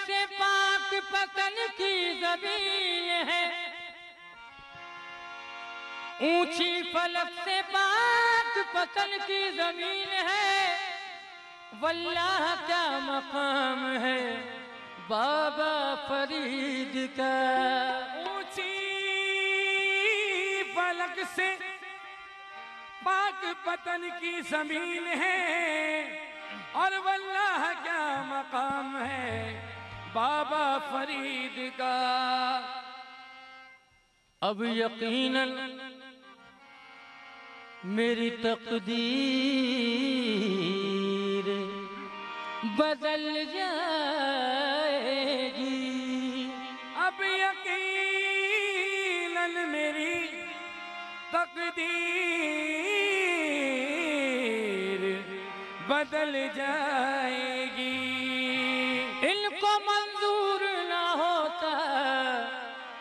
से पाक पतन की ज़मीन है, ऊंची फलक से पाक पतन की ज़मीन है। वल्लाह क्या मकाम है बाबा फरीद का। ऊंची फलक से पाक पतन की ज़मीन है और वल्लाह क्या मकाम है बाबा फरीद का। अब यकीनन मेरी तकदीर बदल जाएगी। अब यकीनन मेरी तकदीर बदल जाएगी। इनको मंजूर ना होता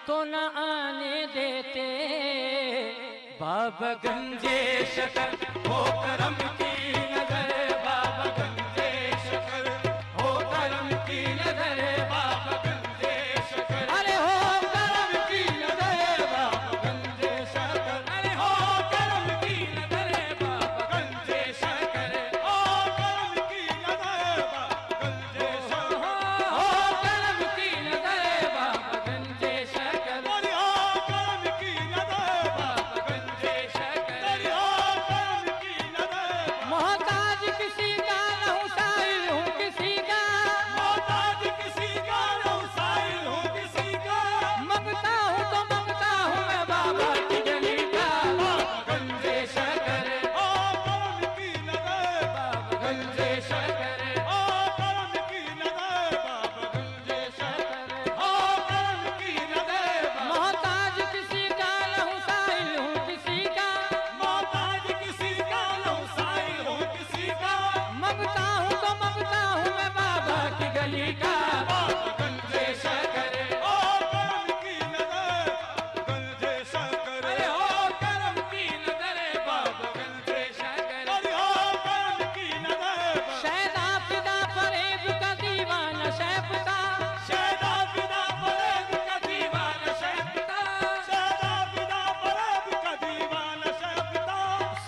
तो न आने देते बाबा गंजे शकर हो करम की नजर। बाबा गंजे शकर हो करम की नजर। बाबा गंजे शकर अरे हो करम की नजर। बाबा गंजे शकर अरे हो करम की नजर बाबा गंजे शकर। हो करम की नजर बाबा गंजे शकर। हो करम की नजर बाबा गंजे शकर। अरे हो करम की नजर बाबा गंजे शकर। अरे हो करम की नजर। मोहताज किसी का न हूँ साइल हूँ किसी का। मोहताज किसी का न हूँ साइल हूँ किसी का। मंगता हूँ तो मंगता हूँ मैं बाबा की गली का। बाबा गंजे शकर। हो करम की नजर बाबा गंजे शकर हो करम की नजर बाबा गंजे शकर। हो करम की नजर बाबा। मोहताज किसी का न हूँ साइल हूँ किसी का। मोहताज किसी का न हूँ साइल हूँ किसी का। मंगता हूँ तो मंगता हूँ मैं बाबा की गली का। बाबा गंजे शकर। हो करम की नजर गंजे शकर। अरे हो करम की नजर बाबा गंजे शकर। अरे हो करम की नजर शहदा फिदा फरेब का दीवाना शैफ का। शहदा बिना फरेब का दीवाना शहदा। शहदा बिना फरेब का दीवाना शहदा।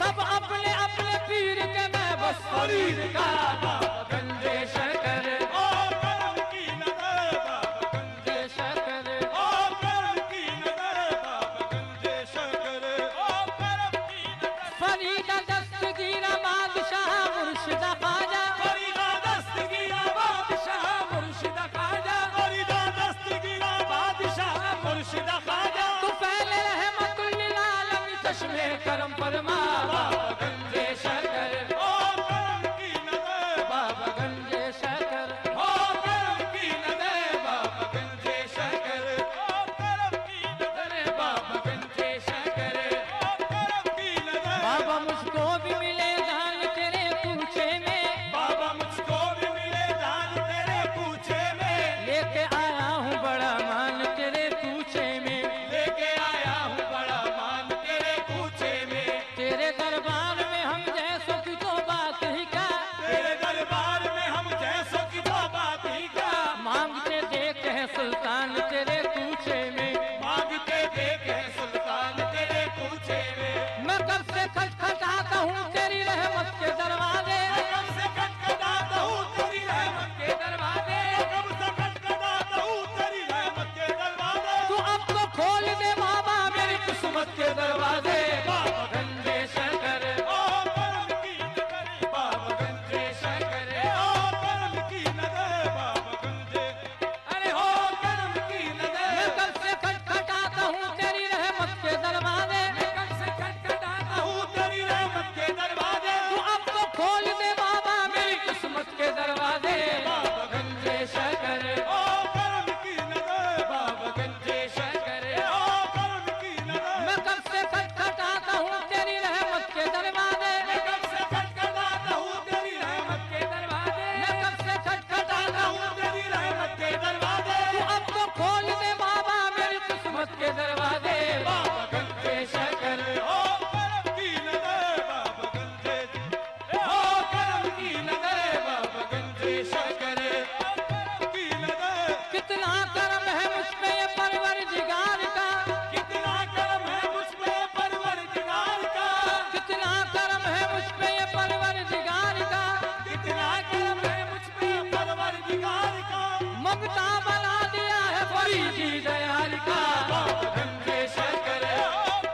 सब अपने अपने पीर के मैं बस फरीद का। बाबा गंजे शकर हो करम की नजर बाबा गंजे गंजे शकर हो करम की नजर बाबा गंजे शकर। हो करम की नजर। फरीदा दस्तगीर बादशाह मुर्शिदा ख्वाजा। फरीदा दस्तगीर बादशाह मुर्शिदा ख्वाजा। फरीदा दस्तगीर बादशाह मुर्शिदा ख्वाजा। तू पहले रहमतुल लिल आलमीन चश्मे करम फरमा। बाबा गंजे शकर हो करम की नजर बाबा गंजे शकर हो करम की नजर बाबा गंजे शकर। हो करम की नजर बाबा गंजे शकर। हो करम की नजर। बाबा मुझको भी मिले दान तेरे पूछे में। बाबा मुझको भी मिले दान तेरे पूछे में। लेके आया हूँ बड़ा मान तेरे पूछे में। लेके आया हूँ बड़ा मान तेरे पूछे में। तेरे दरबार में हम जैसों की तो बात ही का। तेरे दरबार में हम जैसों की तो बात ही का। मांगते देख है सुल्तान तेरे पूछे में। मांगते देखे सुल्तान तेरे पूछे में। मैं कब से खटखटाता हूँ तेरी रहमत के दरवाजे। कब से खटखटाता हूँ तेरी रहमत के दरवाजे। कब से खटखटाता हूँ तेरी रहमत के दरवाजे। तू अब तो खोल दे बाबा मेरी किस्मत के दरवाजे। बाबा गंजे शकर ओ करम की नजर बाबा गंजे शकर। ओ करम की नजर बाबा गंजे। अरे हो करम की नजर। मैं कब से खटखटाता हूँ तेरी रहमत के दरवाजे। कब से खटखटाता हूँ तेरी रहमत के दरवाजे। तू अब तो खोल दे बाबा मेरी किस्मत के दरवाजे। बाबा गंजे शकर ओ करम की नजर बाबा गंजे शकर ओ करम की नजर। मैं कब से खटखटाता हूँ तेरी रहमत के दरवाजे। कब से खटखटाता हूँ तेरी रहमत के दरवाजे। मैं कब से खटखटाता हूँ तेरी रहमत के दरवाजे। तू अब तो खोल दे बाबा मेरी किस्मत के दरवाजे। बाबा गंजे शकर ओ करम की नजर बाबा गंजे। ओ करम की नजर बाबा गंजे शकर। ओ करम की नजर मंगता बना दिया है फरीदी दयाल का। बाबा गंजे शकर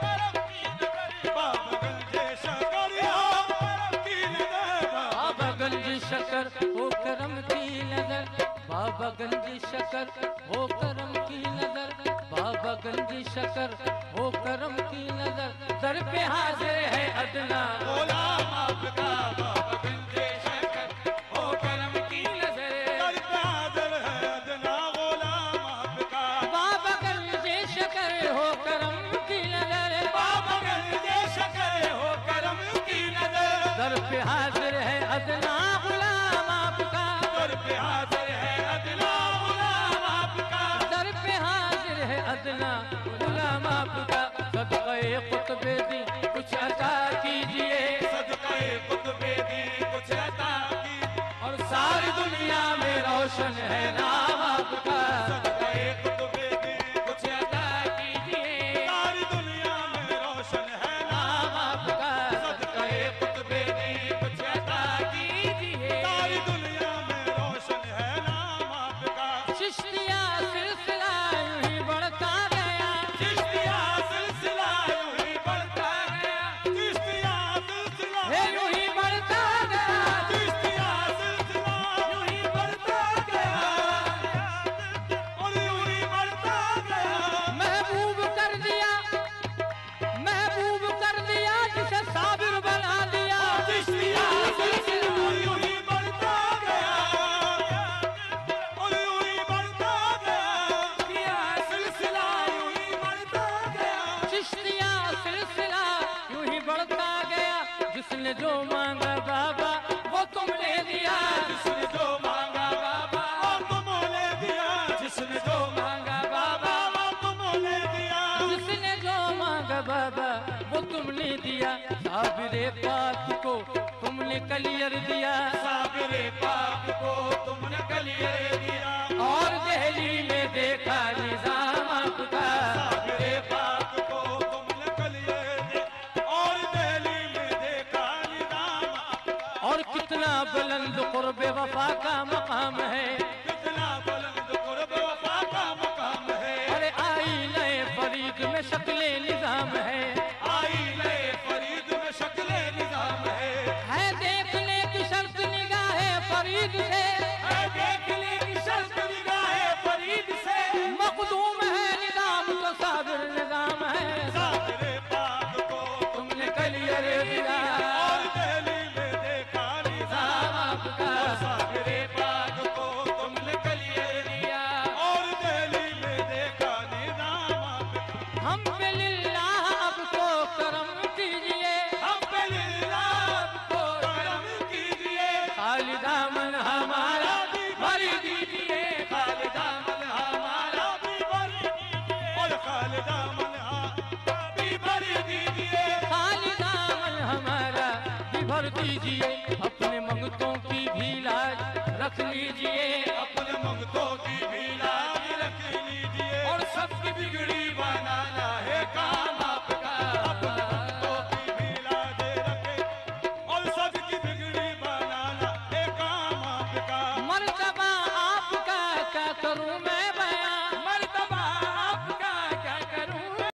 करम की नजर बाबा गंजे शकर करम की नजर बाबा गंज शकर हो करम की नजर, बाबा गंज शकर हो करम की नजर, बाबा गंज शकर हो करम की नजर। दर पे हाजिर है अदना गुलाम आपका बाबा गंजे शकर हो करम की नजर। दर पे हाजिर है अदना गुलाम आपका बाबा गंज शकर हो करम की नजर, बाबा गंजे शकर हो करम की नजर दर पे हाजिर है अदना गुलाम आपका, दर पे हाजिर है अदना गुलाम आपका दर पे हाजिर है अदना गुलाम आपका। सदक़े क़ुतबे दी कुछ अता कीजिए, सदक़े क़ुतबे दी कुछ अता की और सारी दुनिया में रोशन है नाम आपका। सदक़े क़ुतबे दी कुछ अता कीजिए, सारी दुनिया में रोशन है नाम नाम आपका। सदक़े क़ुतबे दी कुछ अता कीजिए, सारी दुनिया में रोशन है नाम आपका चिश्तिया सिलसिला यूं ही बढ़ता गया, चिश्तिया सिलसिला यूं ही बढ़ता गया, चिश्तिया सिलसिला हे यूं ही बढ़ता गया, चिश्तिया सिलसिला यूं ही बढ़ता गया। और यूं ही बढ़ता गया महबूब कर दिया, महबूब कर दिया जिसे साबिर बना दिया। चिश्तिया सिलसिला यूं ही बढ़ता गया और यूं ही बढ़ता गया सिलसिला यूं ही बढ़ता गया चिश्तिया सिलसिला यूं ही बढ़ता गया। जिसने जो मांगा बाबा वो तुमने दिया, जिसने जो मांगा बाबा वो तुमने दिया जिसने जो मांगा बाबा बाबा तुमने दिया जिसने जो मांगा बाबा वो तुमने दिया। साबिरे पाक को तुमने कलियर दिया, साबिरे पाक को तुमने कलियर दिया और दिल्ली में देखा निजाम आपका। साबिरे पाक को तुमने कलियर दिया और दिल्ली में देखा निजाम और कितना बुलंद क़ुर्ब वफा का मकाम है, कितना बुलंद क़ुर्ब वफा का मकाम है अरे आई नए फरीद में शक्ले निजाम है। आई नए फरीद में शक्ले निजाम है देखने की शर्त निगाहे फरीद से, देखने की शर्त निगाहे फरीद से मखदूम है निजाम तो साबिर निजाम है। साबिरे पाक को तुमने कलियर दिया और दिल्ली में देखा निजाम आपका, साबिरे पाक को तुमने कलियर दिया। और दिल्ली में देखा निजाम आपका हम पे लिल्लाह अब तो करम कीजिए, हम पे लिल्लाह आपको करम कीजिए खाली दामन हमारा भर दीजिए, खाली दामन हमारा भी भर दीजिए और खाली दामन भी भर दीजिए खाली दामन हमारा भी भर दीजिए। अपने मंगतों की भी लाज रख लीजिए, अपने मंगतों की भी लाज रख लीजिए और सबकी बिगड़ी